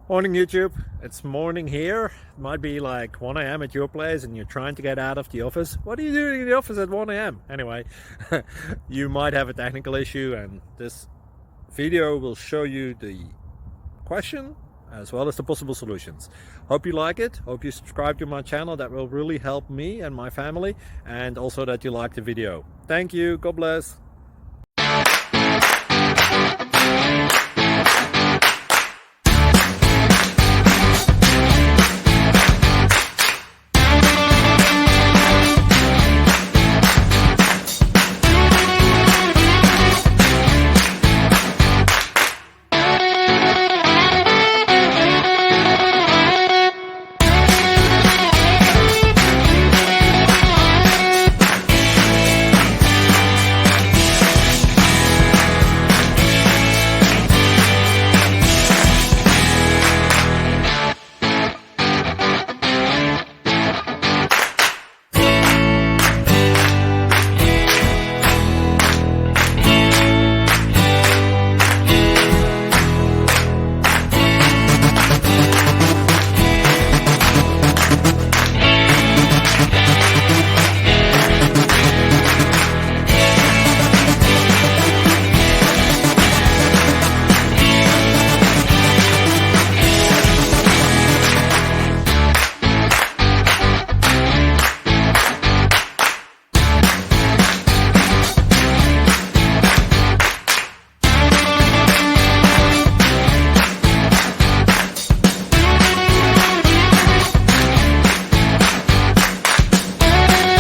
Morning YouTube, it's morning here. It might be like 1 a.m. at your place and you're trying to get out of the office. What are you doing in the office at 1 a.m.? Anyway, you might have a technical issue and this video will show you the question as well as the possible solutions. Hope you like it, hope you subscribe to my channel. That will really help me and my family, and also that you like the video. Thank you, God bless.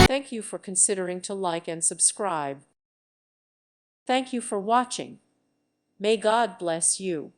Thank you for considering to like and subscribe. Thank you for watching. May God bless you.